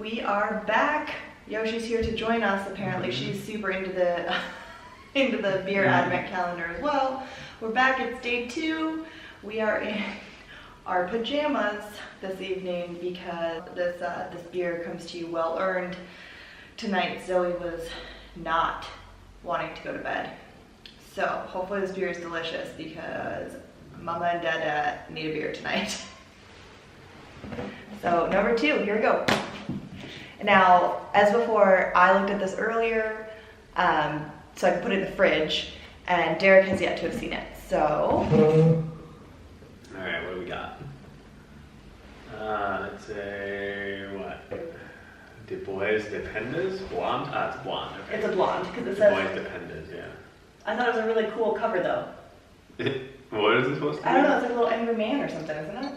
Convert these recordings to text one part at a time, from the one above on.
We are back. Yoshi's here to join us. Apparently, she's super into the into the beer advent calendar as well. We're back. It's day 2. We are in our pajamas this evening because this beer comes to you well earned. Tonight, Zoe was not wanting to go to bed, so hopefully this beer is delicious because Mama and Dada need a beer tonight. So number 2, here we go. Now, as before, I looked at this earlier, so I could put it in the fridge, and Derek has yet to have seen it, so. All right, what do we got? It's a, what? Du Bois Dependes? Blonde? It's blonde, okay. It's a blonde, because it Du Bois says, Dependes, yeah. I thought it was a really cool cover though. What is it supposed to be? I don't know, it's like a little angry man or something, isn't it?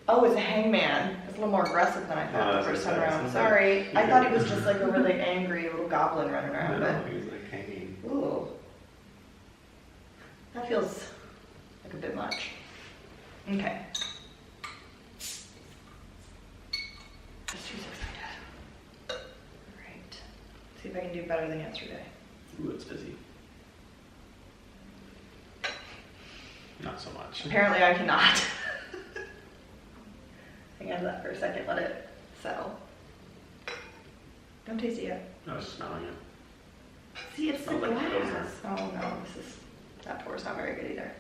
Oh, it's a hangman. It's a little more aggressive than I thought the first time around. Sorry, I thought he was just like a really angry little goblin running around, No, he was like hanging. Ooh. That feels like a bit much. Okay. Just too excited. Alright. See if I can do better than yesterday. Ooh, it's busy. Not so much. Apparently I cannot. Hang on to that for a second, let it settle. Don't taste it yet. I was smelling it. See, it's the Smells like glass. Pilsner. Oh no, that pour's not very good either.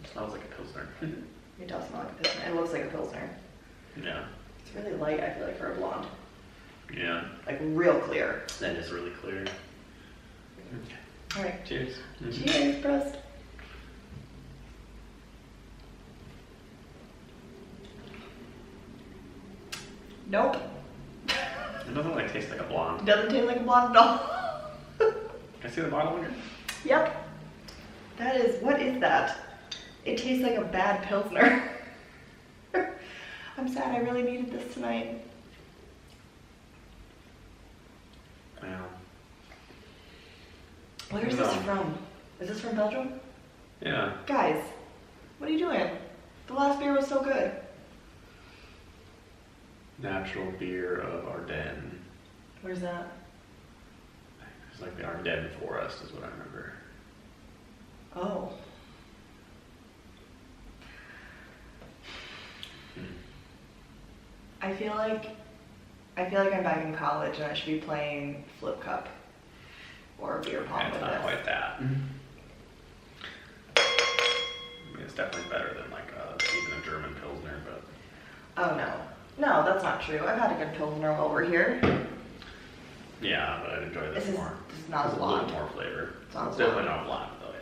It smells like a Pilsner. It does smell like a Pilsner. It looks like a Pilsner. Yeah. It's really light, I feel like, for a blonde. Yeah. Like real clear. That is really clear. Okay. Alright. Cheers. Cheers, Prost. Nope. It doesn't like taste like a blonde. Doesn't taste like a blonde at all. Can I see the bottle again? Yep. What is that? It tastes like a bad Pilsner. I'm sad, I really needed this tonight. Wow. Where is this from? Is this from Belgium? Yeah. Guys, what are you doing? The last beer was so good. Natural beer of Ardennes. Where's that? It's like the Ardennes forest is what I remember. Oh. I feel like I'm back in college and I should be playing Flip Cup or beer pong It's with not this. quite that. I mean, it's definitely better than like even a German Pilsner, but. Oh no. No, that's not true. I've had a good Pilsner while we're here. Yeah, but I'd enjoy this more. This is not It's as a little blonde. more flavor. It's not as definitely blonde. not blonde though,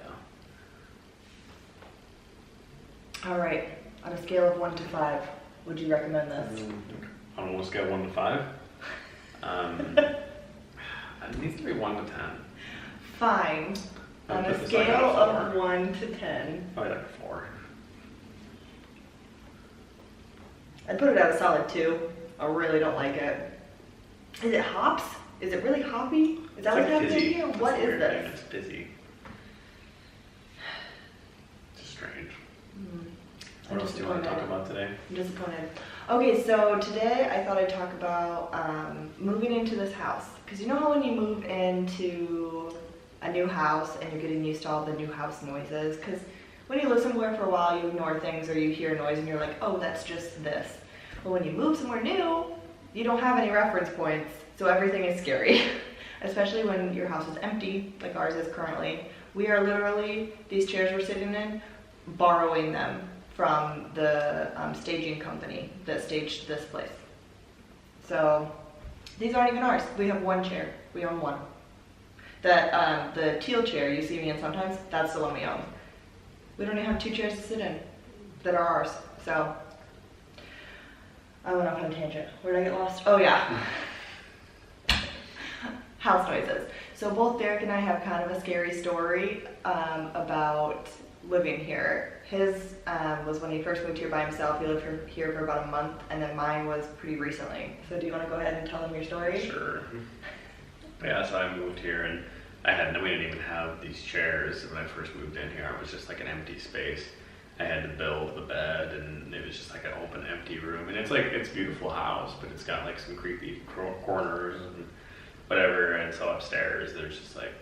yeah. Alright, on a scale of 1 to 5, would you recommend this? On a scale of 1 to 5, it needs to be 1 to 10. Fine. On I'd a put this like scale at a of 4. 1 to 10, Probably like a 4. I'd put it at a solid 2. I really don't like it. Is it hops? Is it really hoppy? Is that what's happening fizzy. here? That's What the is weird thing, this? It's fizzy. It's strange. I'm What else do you want to talk disappointed. about today? I'm disappointed. Okay, so today I thought I'd talk about moving into this house. Because you know how when you move into a new house and you're getting used to all the new house noises? Because when you live somewhere for a while, you ignore things or you hear a noise and you're like, oh, that's just this. But when you move somewhere new, you don't have any reference points, so everything is scary. Especially when your house is empty, like ours is currently. We are literally, these chairs we're sitting in, borrowing them from the staging company that staged this place. So these aren't even ours. We have one chair. We own one. That the teal chair you see me in sometimes, that's the one we own. We don't even have 2 chairs to sit in that are ours. So I went off on a tangent. Where did I get lost? Oh yeah. House noises. So both Derek and I have kind of a scary story about living here. His was when he first moved here by himself. He lived here for about a month, and then mine was pretty recently. So do you want to go ahead and tell him your story? Sure. Yeah, so I moved here and we didn't even have these chairs when I first moved in here. It was just like an empty space. I had to build the bed, and it was just like an open, empty room. And it's like, it's a beautiful house, but it's got like some creepy corners and whatever. And so upstairs, there's just like,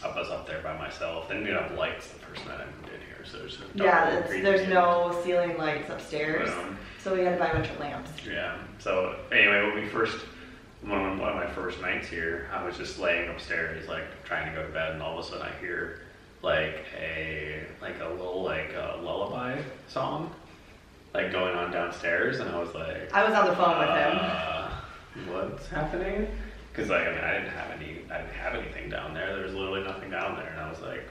I was up there by myself. They didn't have lights the first night I moved in here, so it's just dark and creepy. There's no ceiling lights upstairs, so we had to buy a bunch of lamps. Yeah. So anyway, one of my first nights here, I was just laying upstairs, like trying to go to bed, and all of a sudden I hear like a little lullaby song, like going on downstairs, and I was like, I was on the phone with him. What's happening? Because like, I mean, I didn't have anything down there. There was literally nothing down there, and I was like,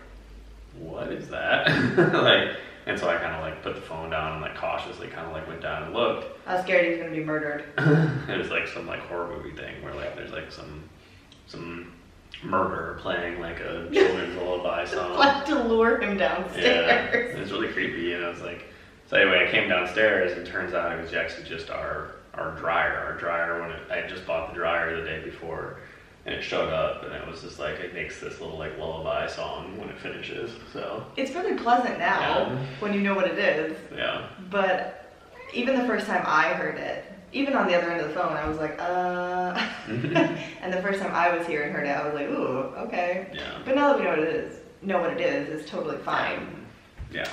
what is that? Like, and so I kind of like put the phone down and like cautiously kind of like went down and looked. I was scared he was gonna be murdered. It was like some like horror movie thing where like there's like some murderer playing like a children's lullaby song. Like to lure him downstairs. Yeah, it was really creepy, and I was like, so anyway, I came downstairs, and it turns out it was actually just our dryer. Our dryer, I had just bought the dryer the day before, and it showed up, and it was just like, it makes this little like lullaby song when it finishes. So it's really pleasant now when you know what it is. Yeah. But even the first time I heard it, even on the other end of the phone, I was like, and the first time I was here and heard it, I was like, ooh, okay. Yeah. But now that we know what it is, it's totally fine. Yeah.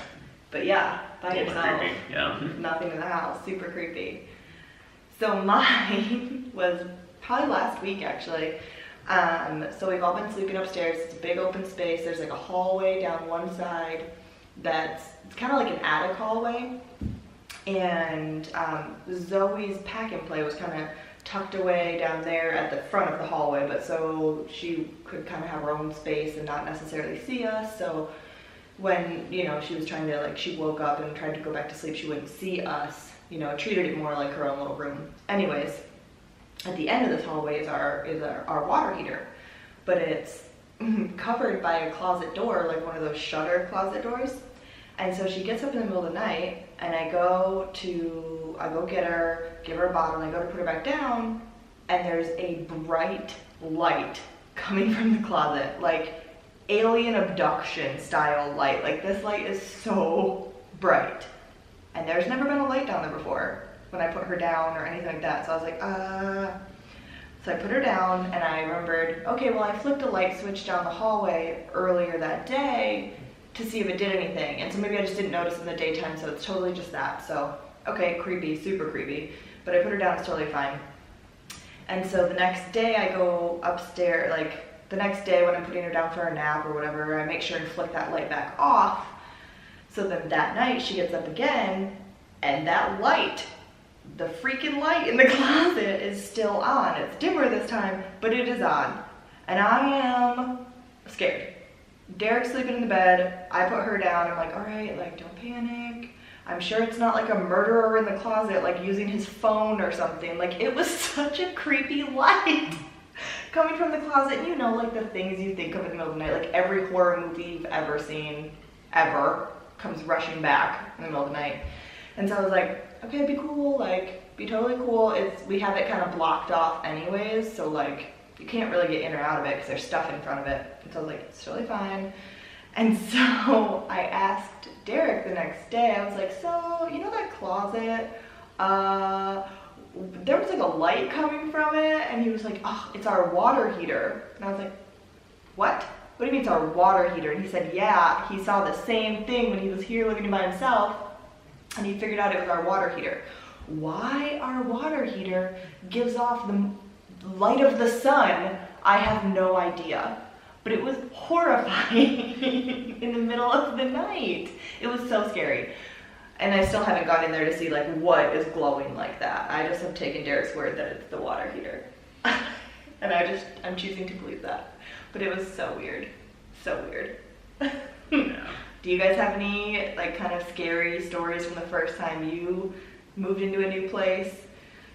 But yeah, by yourself. Creepy. Yeah. Nothing in the house, super creepy. So mine was probably last week actually. So we've all been sleeping upstairs. It's a big open space. There's like a hallway down one side it's kind of like an attic hallway. And Zoe's pack and play was kind of tucked away down there at the front of the hallway, but so she could kind of have her own space and not necessarily see us. So when, you know, she was trying to, like, she woke up and tried to go back to sleep, she wouldn't see us, you know, treated it more like her own little room. Anyways, at the end of this hallway is our water heater, but it's covered by a closet door, like one of those shutter closet doors. And so she gets up in the middle of the night, and I go get her, give her a bottle, and I go to put her back down, and there's a bright light coming from the closet, like alien abduction style light. Like, this light is so bright, and there's never been a light down there before when I put her down or anything like that. So I was like, So I put her down, and I remembered, okay, well, I flipped a light switch down the hallway earlier that day to see if it did anything. And so maybe I just didn't notice in the daytime, so it's totally just that. So, okay, creepy, super creepy. But I put her down, it's totally fine. And so the next day I go upstairs, like the next day when I'm putting her down for a nap or whatever, I make sure and flick that light back off. So then that night she gets up again, and that light, the freaking light in the closet, is still on. It's dimmer this time, but it is on. And I am scared. Derek's sleeping in the bed. I put her down. I'm like, all right, like, don't panic. I'm sure it's not like a murderer in the closet, like using his phone or something. Like, it was such a creepy light coming from the closet. You know, like the things you think of in the middle of the night. Like every horror movie you've ever seen, ever, comes rushing back in the middle of the night. And so I was like, okay, be cool, like, be totally cool. We have it kind of blocked off anyways, so like, you can't really get in or out of it because there's stuff in front of it. And so I was like, it's totally fine. And so I asked Derek the next day, I was like, so, you know that closet? There was like a light coming from it, and he was like, oh, it's our water heater. And I was like, what? What do you mean it's our water heater? And he said, yeah, he saw the same thing when he was here living by himself, and he figured out it was our water heater. Why our water heater gives off the light of the sun, I have no idea. But it was horrifying in the middle of the night. It was so scary. And I still haven't gone in there to see like what is glowing like that. I just have taken Derek's word that it's the water heater. And I'm choosing to believe that. But it was so weird. So weird. Yeah. Do you guys have any like kind of scary stories from the first time you moved into a new place?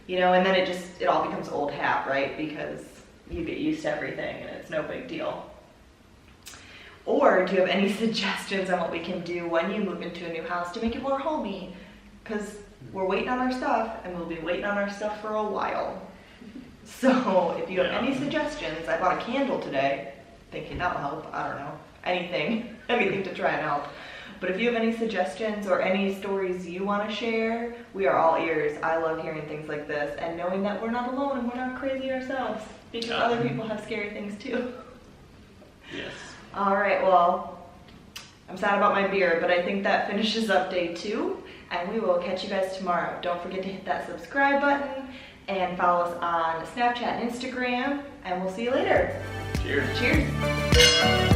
You know, and then it all becomes old hat, right? Because you get used to everything and it's no big deal. Or do you have any suggestions on what we can do when you move into a new house to make it more homey? Because we're waiting on our stuff, and we'll be waiting on our stuff for a while. So if you have any suggestions, I bought a candle today, thinking that'll help. I don't know, anything to try and help. But if you have any suggestions or any stories you want to share, we are all ears. I love hearing things like this and knowing that we're not alone and we're not crazy ourselves, because other people have scary things too. Yes. All right, well, I'm sad about my beer, but I think that finishes up day 2, and we will catch you guys tomorrow. Don't forget to hit that subscribe button and follow us on Snapchat and Instagram, and we'll see you later. Cheers. Cheers.